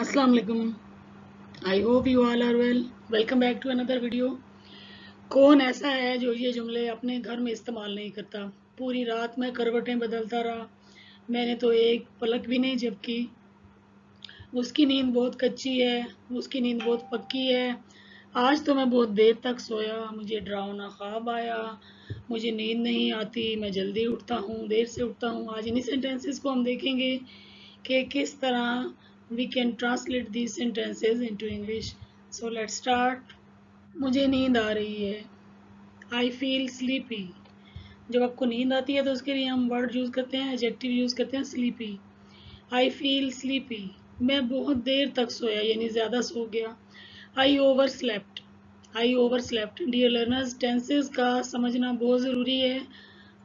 अस्सलाम वालेकुम। I hope you all are well. Welcome back to another video. कौन ऐसा है जो ये जुमले अपने घर में इस्तेमाल नहीं करता? पूरी रात मैं करवटें बदलता रहा, मैंने तो एक पलक भी नहीं झपकी। उसकी नींद बहुत कच्ची है, उसकी नींद बहुत पक्की है। आज तो मैं बहुत देर तक सोया, मुझे डरावना ख्वाब आया। मुझे नींद नहीं आती, मैं जल्दी उठता हूँ, देर से उठता हूँ। आज इन्हीं सेंटेंसेस को हम देखेंगे कि किस तरह we can translate these sentences into English. So let's start. मुझे नींद आ रही है। I feel sleepy. जब आपको नींद आती है तो उसके लिए हम वर्ड यूज़ करते हैं, एडजेक्टिव यूज़ करते हैं sleepy. I feel sleepy. मैं बहुत देर तक सोया, यानी ज़्यादा सो गया। I overslept. I overslept. Dear learners, tenses का समझना बहुत ज़रूरी है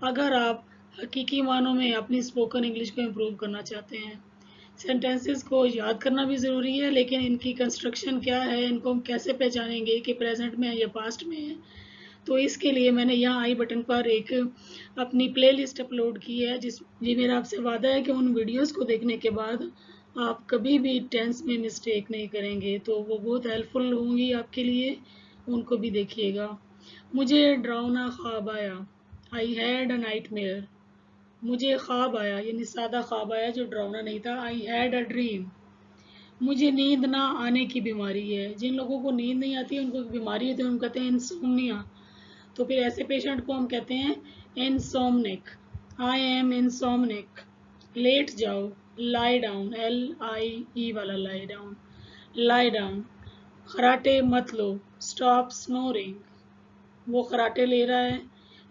अगर आप हकीकी मानों में अपनी स्पोकन इंग्लिश को इम्प्रूव करना चाहते हैं। सेंटेंसेस को याद करना भी ज़रूरी है, लेकिन इनकी कंस्ट्रक्शन क्या है, इनको हम कैसे पहचानेंगे कि प्रेजेंट में है या पास्ट में है। तो इसके लिए मैंने यहाँ आई बटन पर एक अपनी प्लेलिस्ट अपलोड की है, जी मेरा आपसे वादा है कि उन वीडियोस को देखने के बाद आप कभी भी टेंस में मिस्टेक नहीं करेंगे, तो वो बहुत हेल्पफुल होंगी आपके लिए। उनको भी देखिएगा। मुझे डरावना ख्वाब आया। I had a nightmare. मुझे ख्वाब आया, यानी सादा ख्वाब आया जो डरावना नहीं था। I had a dream. मुझे नींद ना आने की बीमारी है। जिन लोगों को नींद नहीं आती उनको एक बीमारी होती है, उनको कहते हैं इंसोम्निया। तो फिर ऐसे पेशेंट को हम कहते हैं इंसोमनिक। I am इंसोमनिक। लेट जाओ। लाई डाउन, LIE वाला लाई डाउन। Lie down. खराटे मत लो। Stop snoring. वो खराटे ले रहा है।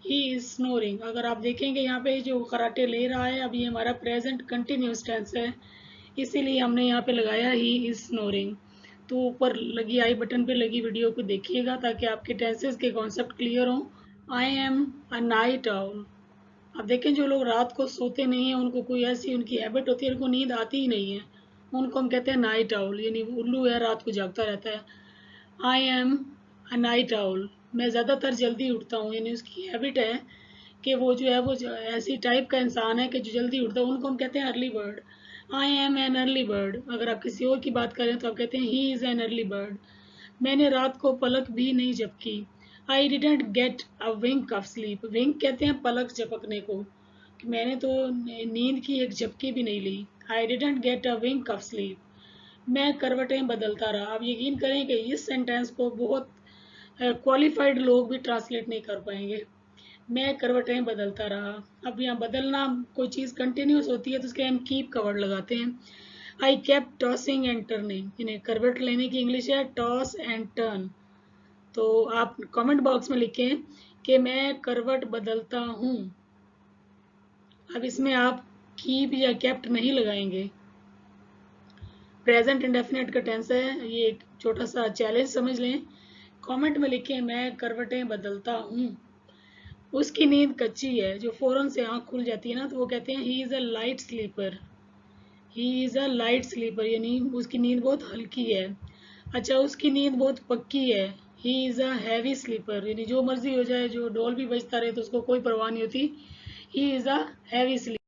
He is snoring. अगर आप देखेंगे यहाँ पे जो खराटे ले रहा है, अब ये हमारा प्रेजेंट कंटिन्यूस टेंस है, इसीलिए हमने यहाँ पे लगाया ही इज स्नोरिंग। तो ऊपर लगी आई बटन पे लगी वीडियो को देखिएगा ताकि आपके टेंसेस के कॉन्सेप्ट क्लियर हों। I am a night owl. अब देखें, जो लोग रात को सोते नहीं हैं, उनको कोई ऐसी उनकी हैबिट होती है, उनको नींद आती ही नहीं है, उनको हम कहते हैं नाइट आउल, यानी उल्लू है, रात को जागता रहता है। I am a night owl. मैं ज़्यादातर जल्दी उठता हूँ, यानी उसकी हैबिट है कि वो जो है वो ऐसी टाइप का इंसान है कि जो जल्दी उठता है, उनको हम कहते हैं early bird. I am N early bird. अगर आप किसी और की बात करें तो आप कहते हैं he is an early bird. मैंने रात को पलक भी नहीं झपकी। I didn't get a wink of sleep. Wink कहते हैं पलक झपकने को, कि मैंने तो नींद की एक झपकी भी नहीं ली। I didn't get a wink of sleep. मैं करवटें बदलता रहा। आप यकीन करें कि इस सेंटेंस को बहुत क्वालिफाइड लोग भी ट्रांसलेट नहीं कर पाएंगे। मैं करवटें बदलता रहा। अब यहाँ बदलना, कोई चीज़ कंटिन्यूस होती है तो उसके हम कीप का वर्ड लगाते हैं। I kept tossing and turning. इन्हें करवट लेने की इंग्लिश है टॉस एंड टर्न। तो आप कमेंट बॉक्स में लिखें कि मैं करवट बदलता हूँ। अब इसमें आप कीप या केप्ट नहीं लगाएंगे। प्रेजेंट इंडेफिनिट का टेंस है, ये एक छोटा सा चैलेंज समझ लें। कमेंट में लिखें मैं करवटें बदलता हूँ। उसकी नींद कच्ची है। जो फौरन से आँख खुल जाती है ना, तो वो कहते हैं he is a light sleeper. He is a light sleeper, यानी उसकी नींद बहुत हल्की है। अच्छा, उसकी नींद बहुत पक्की है। He is a heavy sleeper, यानी जो मर्जी हो जाए, जो डोल भी बजता रहे तो उसको कोई परवाह नहीं होती। He is a heavy sleeper.